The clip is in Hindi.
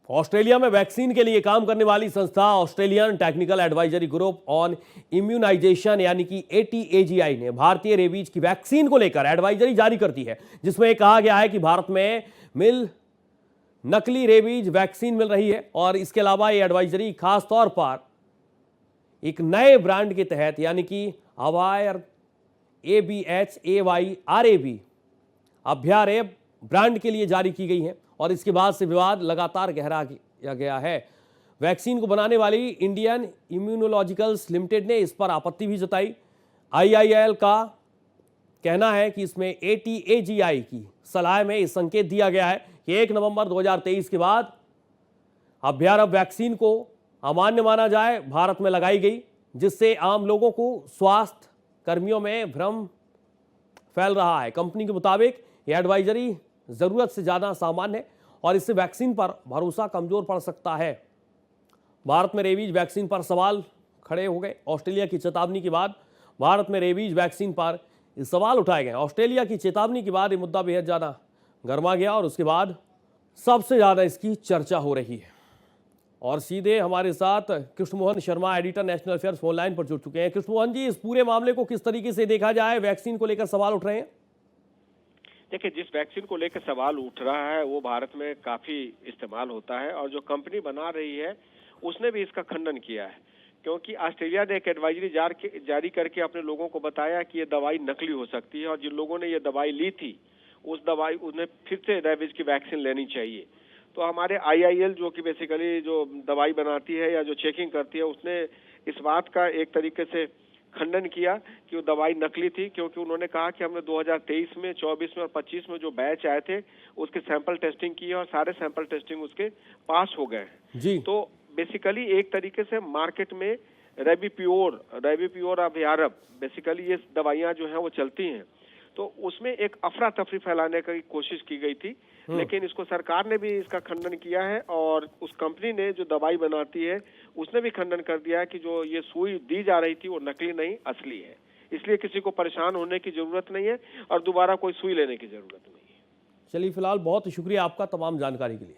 ऑस्ट्रेलिया में वैक्सीन के लिए काम करने वाली संस्था Australian technical advisory group on immunisation यानी कि ATAGI ने भारतीय रेबीज की वैक्सीन को लेकर एडवाइजरी जारी कर दी है, जिसमें कहा गया है कि भारत में नकली रेबीज वैक्सीन मिल रही है। और इसके अलावा ये एडवाइजरी खास तौर पर एक नए ब्रांड के तहत यानी कि अवायर ABHAYRAB अभ्यारे ब्रांड के लिए जारी की गई है। और इसके बाद से विवाद लगातार गहरा किया गया है। वैक्सीन को बनाने वाली इंडियन इम्यूनोलॉजिकल्स लिमिटेड ने इस पर आपत्ति भी जताई। IIL का कहना है कि इसमें ATAGI की सलाह में इस संकेत दिया गया है कि 1 नवंबर 2023 के बाद अभ्यारभ वैक्सीन को अमान्य माना जाए भारत में लगाई गई, जिससे आम लोगों को स्वास्थ्य कर्मियों में भ्रम फैल रहा है। कंपनी के मुताबिक यह एडवाइजरी जरूरत से ज्यादा सामान्य है और इससे वैक्सीन पर भरोसा कमजोर पड़ सकता है। भारत में रेबीज वैक्सीन पर सवाल खड़े हो गए। ऑस्ट्रेलिया की चेतावनी के बाद भारत में रेबीज वैक्सीन पर सवाल उठाए गए। ऑस्ट्रेलिया की चेतावनी के बाद ये मुद्दा बेहद ज्यादा गर्मा गया और उसके बाद सबसे ज्यादा इसकी चर्चा हो रही है। और सीधे हमारे साथ Krishna Mohan Sharma, editor national affairs, phone line पर जुड़ चुके हैं। कृष्ण मोहन जी, इस पूरे मामले को किस तरीके से देखा जाए? वैक्सीन को लेकर सवाल उठ रहे हैं। देखिए, जिस वैक्सीन को लेकर सवाल उठ रहा है वो भारत में काफी इस्तेमाल होता है और जो कंपनी बना रही है उसने भी इसका खंडन किया है, क्योंकि ऑस्ट्रेलिया ने एक एडवाइजरी जारी करके अपने लोगों को बताया कि ये दवाई नकली हो सकती है और जिन लोगों ने ये दवाई ली थी उन्हें फिर से रेबीज की वैक्सीन लेनी चाहिए। तो हमारे IIL जो कि बेसिकली जो दवाई बनाती है या जो चेकिंग करती है, उसने इस बात का एक तरीके से खंडन किया कि वो दवाई नकली थी, क्योंकि उन्होंने कहा कि हमने 2023 में, 24 में और 25 में जो बैच आए थे उसके सैंपल टेस्टिंग की है और सारे सैंपल टेस्टिंग उसके पास हो गए हैं। तो बेसिकली एक तरीके से मार्केट में रेबीप्योर अभ्यारभ बेसिकली ये दवाइयां जो हैं वो चलती हैं, तो उसमें एक अफरा तफरी फैलाने की कोशिश की गई थी। लेकिन इसको सरकार ने भी इसका खंडन किया है और उस कंपनी ने जो दवाई बनाती है उसने भी खंडन कर दिया है कि जो ये सुई दी जा रही थी वो नकली नहीं, असली है। इसलिए किसी को परेशान होने की जरूरत नहीं है और दोबारा कोई सुई लेने की जरूरत नहीं है। चलिए, फिलहाल बहुत शुक्रिया आपका तमाम जानकारी के लिए।